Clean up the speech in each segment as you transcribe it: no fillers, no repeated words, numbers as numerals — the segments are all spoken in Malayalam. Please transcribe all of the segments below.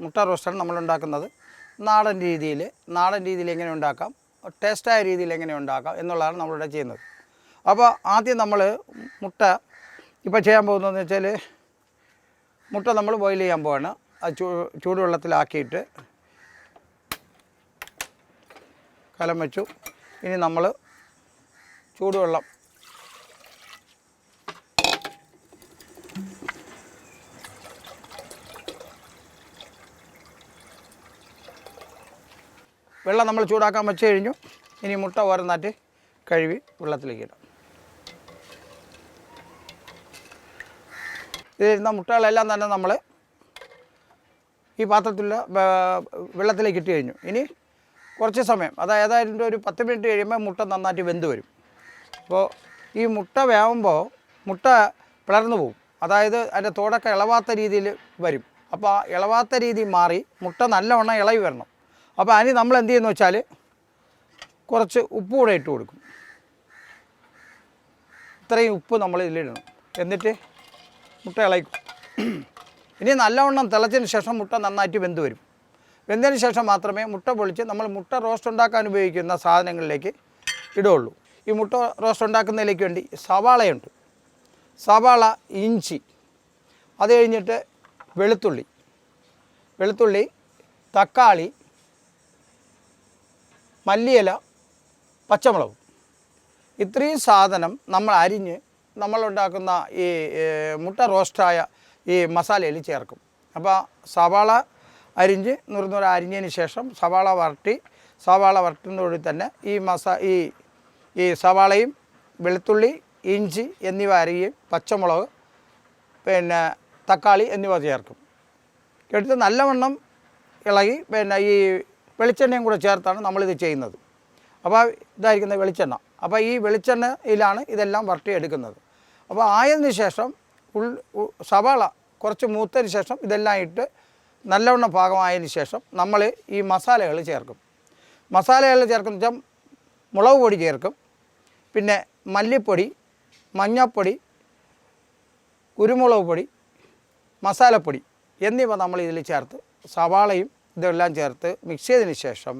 മുട്ട റോസ്റ്റാണ് നമ്മൾ ഉണ്ടാക്കുന്നത്. നാടൻ രീതിയിൽ എങ്ങനെ ഉണ്ടാക്കാം, ടേസ്റ്റായ രീതിയിൽ എങ്ങനെ ഉണ്ടാക്കാം എന്നുള്ളതാണ് നമ്മളിവിടെ ചെയ്യുന്നത്. അപ്പോൾ ആദ്യം നമ്മൾ മുട്ട ഇപ്പോൾ ചെയ്യാൻ പോകുന്നതെന്ന് വെച്ചാൽ മുട്ട നമ്മൾ ബോയിൽ ചെയ്യാൻ പോവാണ്. അത് ചൂടുവെള്ളത്തിലാക്കിയിട്ട് കലം വെച്ചു. ഇനി നമ്മൾ ചൂടുവെള്ളം നമ്മൾ ചൂടാക്കാൻ വെച്ച് കഴിഞ്ഞു. ഇനി മുട്ട ഓരോന്നായിട്ട് കഴുകി വെള്ളത്തിലേക്ക് ഇടാം. ഇതിരുന്ന മുട്ടകളെല്ലാം തന്നെ നമ്മൾ ഈ പാത്രത്തിൽ വെള്ളത്തിലേക്ക് ഇട്ട് കഴിഞ്ഞു. ഇനി കുറച്ച് സമയം, അതായത് ഒരു 10 മിനിറ്റ് കഴിയുമ്പോൾ മുട്ട നന്നായിട്ട് വെന്ത് വരും. അപ്പോൾ ഈ മുട്ട വേവുമ്പോൾ മുട്ട പിളർന്നു പോകും, അതായത് അതിൻ്റെ തോടൊക്കെ ഇളവാത്ത രീതിയിൽ വരും. അപ്പോൾ ആ ഇളവാത്ത രീതി മാറി മുട്ട നല്ലവണ്ണം ഇളകി വരണം. അപ്പോൾ അതിന് നമ്മൾ എന്ത് ചെയ്യുന്നു വെച്ചാൽ കുറച്ച് ഉപ്പ് കൂടെ ഇട്ട് കൊടുക്കും. ഇത്രയും ഉപ്പ് നമ്മൾ ഇതിലിടണം. എന്നിട്ട് മുട്ട ഇളക്കും. ഇനി നല്ലവണ്ണം തിളച്ചതിന് ശേഷം മുട്ട നന്നായിട്ട് വെന്ത് വരും. വെന്തതിന് ശേഷം മാത്രമേ മുട്ട പൊളിച്ച് നമ്മൾ മുട്ട റോസ്റ്റ് ഉണ്ടാക്കാൻ ഉപയോഗിക്കുന്ന സാധനങ്ങളിലേക്ക് ഇടുകയുള്ളൂ. ഈ മുട്ട റോസ്റ്റ് ഉണ്ടാക്കുന്നതിലേക്ക് വേണ്ടി സവാളയുണ്ട്, സവാള, ഇഞ്ചി, അത് കഴിഞ്ഞിട്ട് വെളുത്തുള്ളി, തക്കാളി, മല്ലിയില, പച്ചമുളക്, ഇത്രയും സാധനം നമ്മൾ അരിഞ്ഞ് നമ്മളുണ്ടാക്കുന്ന ഈ മുട്ട റോസ്റ്റായ ഈ മസാലയിൽ ചേർക്കും. അപ്പോൾ സവാള അരിഞ്ഞ് അരിഞ്ഞതിന് ശേഷം സവാള വരട്ടുന്നതോടെ തന്നെ ഈ സവാളയും വെളുത്തുള്ളി, ഇഞ്ചി എന്നിവ അരിയും, പച്ചമുളക്, പിന്നെ തക്കാളി എന്നിവ ചേർക്കും. എടുത്ത് നല്ലവണ്ണം ഇളകി ഈ വെളിച്ചെണ്ണയും കൂടെ ചേർത്താണ് നമ്മളിത് ചെയ്യുന്നത്. അപ്പോൾ ഇതായിരിക്കുന്ന വെളിച്ചെണ്ണ. അപ്പോൾ ഈ വെളിച്ചെണ്ണയിലാണ് ഇതെല്ലാം വരട്ടിയെടുക്കുന്നത്. അപ്പോൾ ആയതിന് ശേഷം സവാള കുറച്ച് മൂത്തതിന് ശേഷം ഇതെല്ലാം ഇട്ട് നല്ലവണ്ണം പാകമായതിന് ശേഷം നമ്മൾ ഈ മസാലകൾ ചേർക്കും. മസാലകൾ ചേർക്കുന്ന വെച്ചാൽ മുളക് പൊടി ചേർക്കും, പിന്നെ മല്ലിപ്പൊടി, മഞ്ഞൾപ്പൊടി, കുരുമുളക് പൊടി, മസാലപ്പൊടി എന്നിവ നമ്മൾ ഇതിൽ ചേർത്ത് സവാളയും ഇതെല്ലാം ചേർത്ത് മിക്സ് ചെയ്തതിന് ശേഷം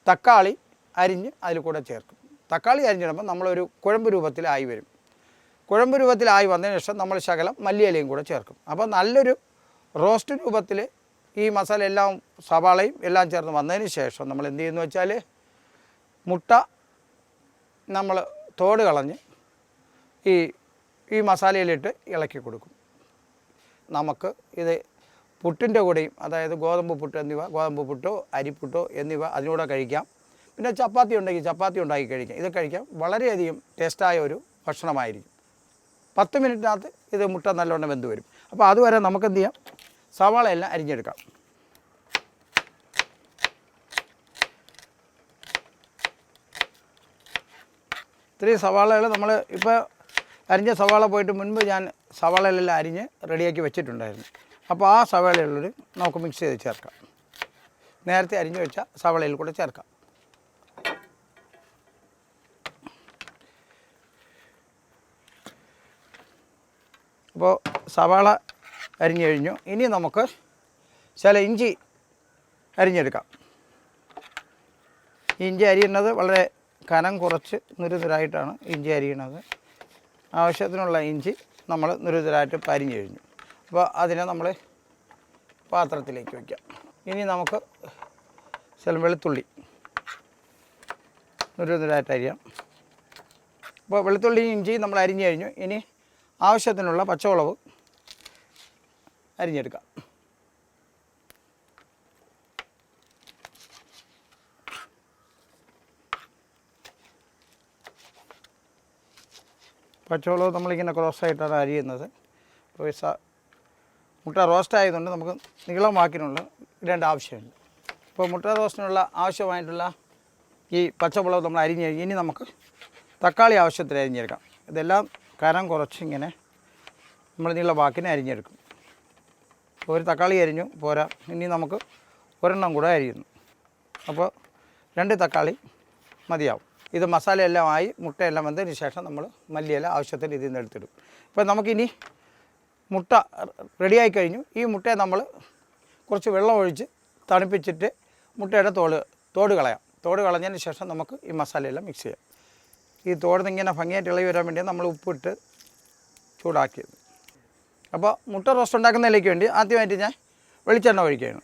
തക്കാളി അരിഞ്ഞ് അതിൽ കൂടെ ചേർക്കും. തക്കാളി അരിഞ്ഞിടുമ്പോൾ നമ്മളൊരു കുഴമ്പ് രൂപത്തിലായി വരും. കുഴമ്പ് രൂപത്തിലായി വന്നതിന് ശേഷം നമ്മൾ ശകലം മല്ലിയിലയും കൂടെ ചേർക്കും. അപ്പോൾ നല്ലൊരു റോസ്റ്റ് രൂപത്തിൽ ഈ മസാല എല്ലാം സവാളയും എല്ലാം ചേർന്ന് വന്നതിന് ശേഷം നമ്മൾ എന്ത് ചെയ്യുന്നു വെച്ചാൽ മുട്ട നമ്മൾ തോട് കളഞ്ഞ് ഈ മസാലയിലിട്ട് ഇളക്കി കൊടുക്കും. നമുക്ക് ഇത് പുട്ടിൻ്റെ കൂടെയും, അതായത് ഗോതമ്പ് പുട്ടോ അരിപ്പുട്ടോ എന്നിവ അതിനൂടെ കഴിക്കാം. പിന്നെ ചപ്പാത്തി ഉണ്ടെങ്കിൽ ചപ്പാത്തി ഉണ്ടാക്കി കഴിക്കാം. ഇത് കഴിക്കാം. വളരെയധികം ടേസ്റ്റായ ഒരു ഭക്ഷണമായിരിക്കും. 10 മിനിറ്റിനകത്ത് ഇത് മുട്ട നല്ലവണ്ണം വെന്ത് വരും. അപ്പോൾ അതുവരെ നമുക്കെന്ത് ചെയ്യാം, സവാള എല്ലാം അരിഞ്ഞെടുക്കാം. ഇത്രയും സവാളകൾ നമ്മൾ ഇപ്പോൾ അരിഞ്ഞ സവാള പോയിട്ട് മുൻപ് ഞാൻ സവാളകളെല്ലാം അരിഞ്ഞ് റെഡിയാക്കി വെച്ചിട്ടുണ്ടായിരുന്നു. അപ്പോൾ ആ സവാളയുള്ളൊരു നമുക്ക് മിക്സ് ചെയ്ത് ചേർക്കാം. നേരത്തെ അരിഞ്ഞ് വെച്ച സവാളയിൽ കൂടെ ചേർക്കാം. അപ്പോൾ സവാള അരിഞ്ഞു കഴിഞ്ഞു. ഇനി നമുക്ക് ചില ഇഞ്ചി അരിഞ്ഞെടുക്കാം. ഇഞ്ചി അരിയുന്നത് വളരെ കനം കുറച്ച് നുരുനുരായിട്ടാണ് ഇഞ്ചി അരിയണത്. ആവശ്യത്തിനുള്ള ഇഞ്ചി നമ്മൾ നുരുനുരായിട്ട് അരിഞ്ഞു കഴിഞ്ഞു. അപ്പോൾ അതിനെ നമ്മൾ പാത്രത്തിലേക്ക് വയ്ക്കാം. ഇനി നമുക്ക് ചില വെളുത്തുള്ളി നുരുനുരായിട്ട് അരിയാം. അപ്പോൾ വെളുത്തുള്ളി ഇഞ്ചി നമ്മൾ അരിഞ്ഞു കഴിഞ്ഞു. ഇനി ആവശ്യത്തിനുള്ള പച്ചമുളക് അരിഞ്ഞെടുക്കാം. പച്ചമുളക് നമ്മളിങ്ങനെ ക്രോസായിട്ടാണ് അരിയുന്നത്. അപ്പോൾ മുട്ട റോസ്റ്റ് ആയതുകൊണ്ട് നമുക്ക് നീളമാക്കിനുള്ള ഇടേണ്ട ആവശ്യമുണ്ട്. അപ്പോൾ മുട്ട റോസ്റ്റിനുള്ള ആവശ്യമായിട്ടുള്ള ഈ പച്ചമുളക് നമ്മൾ അരിഞ്ഞ് കഴിഞ്ഞ് ഇനി നമുക്ക് തക്കാളി ആവശ്യത്തിന് അരിഞ്ഞെടുക്കാം. ഇതെല്ലാം കനം കുറച്ചിങ്ങനെ നമ്മൾ നീളമാക്കിനെ അരിഞ്ഞെടുക്കും. ഒരു തക്കാളി അരിഞ്ഞു പോരാ, ഇനി നമുക്ക് ഒരെണ്ണം കൂടെ അരിയുന്നു. അപ്പോൾ 2 തക്കാളി മതിയാവും. ഇത് മസാലയെല്ലാം ആയി മുട്ടയെല്ലാം വന്നതിന് ശേഷം നമ്മൾ മല്ലിയില ആവശ്യത്തിന് ഇതിൽ നിന്ന് എടുത്തിടും. ഇപ്പോൾ നമുക്കിനി മുട്ട റെഡിയായി കഴിഞ്ഞു. ഈ മുട്ടയെ നമ്മൾ കുറച്ച് വെള്ളം ഒഴിച്ച് തണുപ്പിച്ചിട്ട് മുട്ടയുടെ തോട് കളയാം. തോട് കളഞ്ഞതിന് ശേഷം നമുക്ക് ഈ മസാലയെല്ലാം മിക്സ് ചെയ്യാം. ഈ തോടിന്ന് ഇങ്ങനെ ഭംഗിയായിട്ട് ഇളകി വരാൻ വേണ്ടി നമ്മൾ ഉപ്പിട്ട് ചൂടാക്കിയത്. അപ്പോൾ മുട്ട റോസ്റ്റ് ഉണ്ടാക്കുന്നതിലേക്ക് വേണ്ടി ആദ്യമായിട്ട് ഞാൻ വെളിച്ചെണ്ണ ഒഴിക്കുകയാണ്.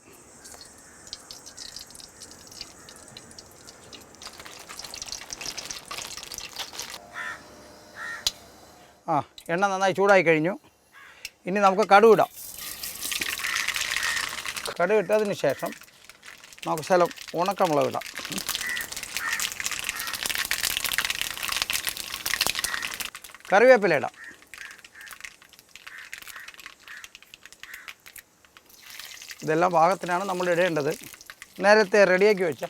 എണ്ണ നന്നായി ചൂടായി കഴിഞ്ഞു. ഇനി നമുക്ക് കടുക് ഇടാം. കടുക് ഇട്ടതിന് ശേഷം നമുക്ക് ശകലം ഉണക്കമുളക് ഇടാം. കറിവേപ്പില ഇടാം. ഇതെല്ലാം പാകത്തിനാണ് നമ്മൾ ഇടേണ്ടത്. നേരത്തെ റെഡിയാക്കി വെച്ച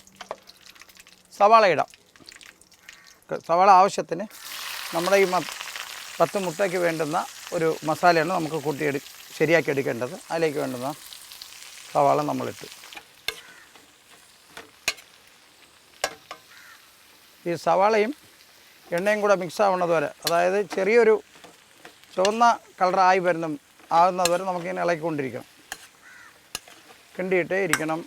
സവാള ഇടാം. സവാള ആവശ്യത്തിന് നമ്മുടെ ഈ 10 മുട്ടയ്ക്ക് വേണ്ടുന്ന ഒരു മസാലയാണ് നമുക്ക് ശരിയാക്കി എടുക്കേണ്ടത്. അതിലേക്ക് വേണ്ടുന്ന സവാള നമ്മളിട്ട് ഈ സവാളയും എണ്ണയും കൂടെ മിക്സ് ആവുന്നത് വരെ, അതായത് ചെറിയൊരു ചുവന്ന കളറായി ആകുന്നത് വരെ നമുക്കിങ്ങനെ ഇളക്കിക്കൊണ്ടിരിക്കണം. കിണ്ടിയിട്ടേ ഇരിക്കണം.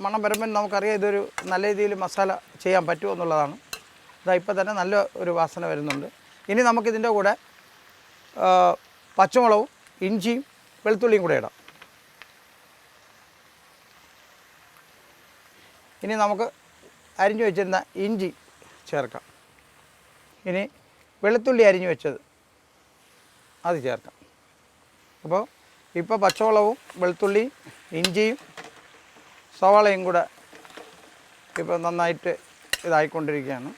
മണം വരുമ്പോൾ നമുക്കറിയാം ഇതൊരു നല്ല രീതിയിൽ മസാല ചെയ്യാൻ പറ്റുമോ എന്നുള്ളതാണ്. ഇതാ ഇപ്പോൾ തന്നെ നല്ല ഒരു വാസന വരുന്നുണ്ട്. ഇനി നമുക്കിതിൻ്റെ കൂടെ പച്ചമുളകും ഇഞ്ചിയും വെളുത്തുള്ളിയും കൂടെ ഇടാം. ഇനി നമുക്ക് അരിഞ്ഞു വെച്ചിരുന്ന ഇഞ്ചി ചേർക്കാം. ഇനി വെളുത്തുള്ളി അരിഞ്ഞു വെച്ചത് അത് ചേർക്കാം. അപ്പോൾ ഇപ്പോൾ പച്ചമുളകും വെളുത്തുള്ളിയും ഇഞ്ചിയും സവാളയും കൂടെ ഇപ്പോൾ നന്നായിട്ട് ഇതായിക്കൊണ്ടിരിക്കുകയാണ്.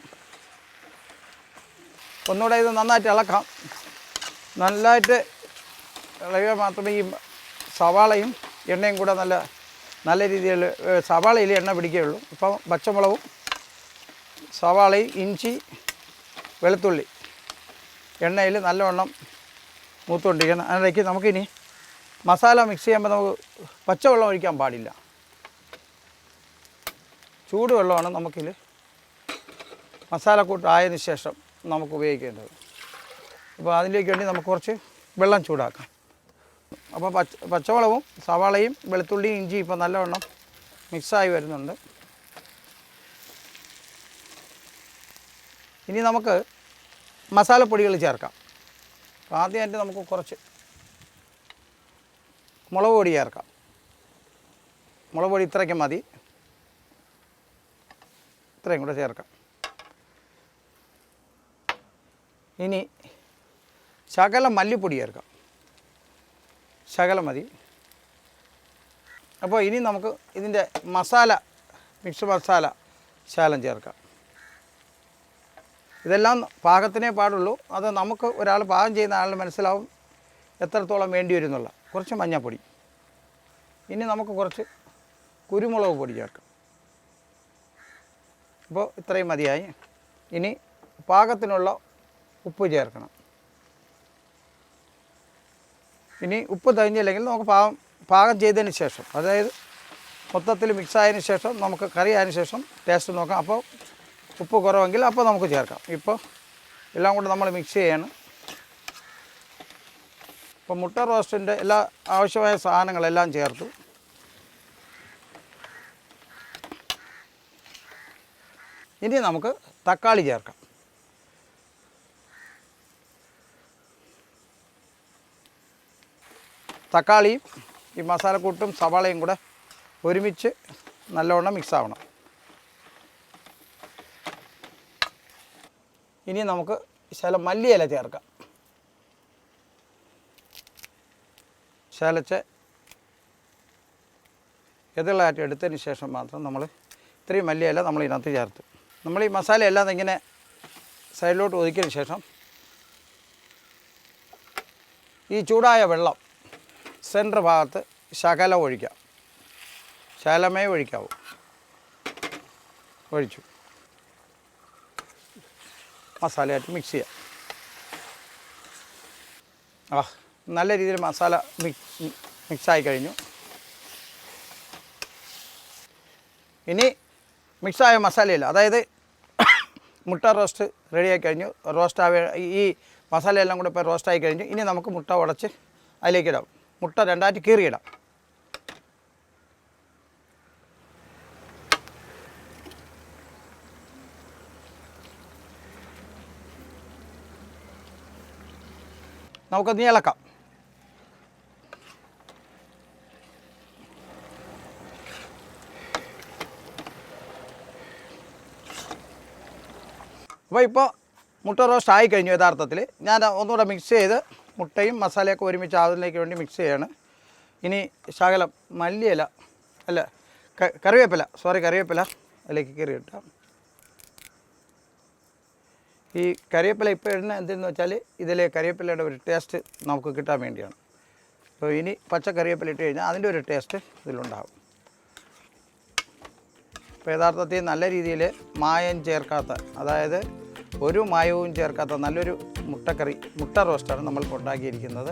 ഒന്നുകൂടെ ഇത് നന്നായിട്ട് ഇളക്കാം. നല്ലതായിട്ട് ഇളകിയാൽ മാത്രമേ ഈ സവാളയും എണ്ണയും കൂടെ നല്ല രീതിയിൽ സവാളയിൽ എണ്ണ പിടിക്കുകയുള്ളൂ. ഇപ്പോൾ പച്ചമുളകും സവാളയും ഇഞ്ചി വെളുത്തുള്ളി എണ്ണയിൽ നല്ലവണ്ണം മൂത്തുകൊണ്ടിരിക്കണം. അതിനിടയ്ക്ക് നമുക്കിനി മസാല മിക്സ് ചെയ്യുമ്പോൾ നമുക്ക് പച്ചവെള്ളം ഒഴിക്കാൻ പാടില്ല. ചൂടുവെള്ളമാണ് നമുക്കിൽ മസാലക്കൂട്ട് ആയതിനു ശേഷം നമുക്ക് ഉപയോഗിക്കേണ്ടത്. അപ്പോൾ അതിലേക്ക് വേണ്ടി നമുക്ക് കുറച്ച് വെള്ളം ചൂടാക്കാം. അപ്പോൾ പച്ചമുളകും സവാളയും വെളുത്തുള്ളിയും ഇഞ്ചി ഇപ്പോൾ നല്ലവണ്ണം മിക്സായി വരുന്നുണ്ട്. ഇനി നമുക്ക് മസാലപ്പൊടികൾ ചേർക്കാം. ആദ്യമായിട്ട് നമുക്ക് കുറച്ച് മുളക് പൊടി ചേർക്കാം. മുളക് പൊടി ഇത്രയ്ക്ക് മതി. ഇത്രയും കൂടെ ചേർക്കാം. ഇനി ശകലം മല്ലിപ്പൊടി ചേർക്കാം. ശകലം മതി. അപ്പോൾ ഇനി നമുക്ക് ഇതിൻ്റെ മിക്സ് മസാല ശകലം ചേർക്കാം. ഇതെല്ലാം പാകത്തിനേ പാടുള്ളൂ. അത് നമുക്ക് ഒരാൾ പാകം ചെയ്യുന്ന ആളിന് മനസ്സിലാവും എത്രത്തോളം വേണ്ടി വരും എന്നുള്ള. കുറച്ച് മഞ്ഞൾപ്പൊടി. ഇനി നമുക്ക് കുറച്ച് കുരുമുളക് പൊടി ചേർക്കാം. അപ്പോൾ ഇത്രയും മതിയായി. ഇനി പാകത്തിനുള്ള ഉപ്പ് ചേർക്കണം. ഇനി ഉപ്പ് തികഞ്ഞില്ലെങ്കിൽ നമുക്ക് പാകം ചെയ്തതിന് ശേഷം, അതായത് മൊത്തത്തിൽ മിക്സായതിന് ശേഷം നമുക്ക് കറി ആയതിനു ശേഷം ടേസ്റ്റ് നോക്കാം. അപ്പോൾ ഉപ്പ് കുറവെങ്കിൽ അപ്പോൾ നമുക്ക് ചേർക്കാം. ഇപ്പോൾ എല്ലാം കൂടെ നമ്മൾ മിക്സ് ചെയ്യാണ്. ഇപ്പോൾ മുട്ട റോസ്റ്റിൻ്റെ എല്ലാ ആവശ്യമായ സാധനങ്ങളെല്ലാം ചേർത്തു. ഇനി നമുക്ക് തക്കാളി ചേർക്കാം. തക്കാളിയും ഈ മസാലക്കൂട്ടും സവാളയും കൂടെ ഒരുമിച്ച് നല്ലവണ്ണം മിക്സ് ആവണം. ഇനി നമുക്ക് ശകലം മല്ലിയില ചേർക്കാം. ശകലച്ച് എതിളായിട്ട് എടുത്തതിന് ശേഷം മാത്രം നമ്മൾ ഇത്രയും മല്ലിയില നമ്മൾ ഇതിനകത്ത് ചേർത്ത് നമ്മൾ ഈ മസാലയെല്ലാം ഇങ്ങനെ സൈഡിലോട്ട് ഒതുക്കിയതിന് ശേഷം ഈ ചൂടായ വെള്ളം സെൻറ്റർ ഭാഗത്ത് ശകലം ഒഴിക്കാം. ശകലമേ ഒഴിക്കാവൂ. ഒഴിച്ചു മസാലയായിട്ട് മിക്സ് ചെയ്യാം. നല്ല രീതിയിൽ മസാല മിക്സായി കഴിഞ്ഞു. ഇനി മിക്സായ മസാലയില്ല, അതായത് മുട്ട റോസ്റ്റ് റെഡിയായി കഴിഞ്ഞു. ഈ മസാലയെല്ലാം കൂടെ ഇപ്പോൾ റോസ്റ്റായി കഴിഞ്ഞു. ഇനി നമുക്ക് മുട്ട ഉടച്ച് അതിലേക്കിടാം. മുട്ട രണ്ടായിട്ട് കീറിയിടാം. നമുക്കൊന്ന് ഇളക്കാം. അപ്പോൾ ഇപ്പോൾ മുട്ട റോസ്റ്റ് ആയി കഴിഞ്ഞു. യഥാർത്ഥത്തിൽ ഞാൻ ഒന്നുകൂടെ മിക്സ് ചെയ്ത് മുട്ടയും മസാലയൊക്കെ ഒരുമിച്ച് ആവുന്നതിലേക്ക് വേണ്ടി മിക്സ് ചെയ്യാണ്. ഇനി ശകലം മല്ലിയില അല്ല കറിവേപ്പില അതിലേക്ക് കയറി ഇട്ടാം. ഈ കറിവേപ്പില ഇപ്പോൾ ഇടുന്ന എന്തെന്ന് വെച്ചാൽ ഇതിലെ കറിവേപ്പിലയുടെ ഒരു ടേസ്റ്റ് നമുക്ക് കിട്ടാൻ വേണ്ടിയാണ്. അപ്പോൾ ഇനി പച്ച കറിവേപ്പില ഇട്ട് കഴിഞ്ഞാൽ അതിൻ്റെ ഒരു ടേസ്റ്റ് ഇതിലുണ്ടാകും. ഇപ്പോൾ യഥാർത്ഥത്തിൽ നല്ല രീതിയിൽ മായം ചേർക്കാത്ത, അതായത് ഒരു മായവും ചേർക്കാത്ത നല്ലൊരു മുട്ട റോസ്റ്റാണ് നമ്മളിപ്പോൾ ഉണ്ടാക്കിയിരിക്കുന്നത്.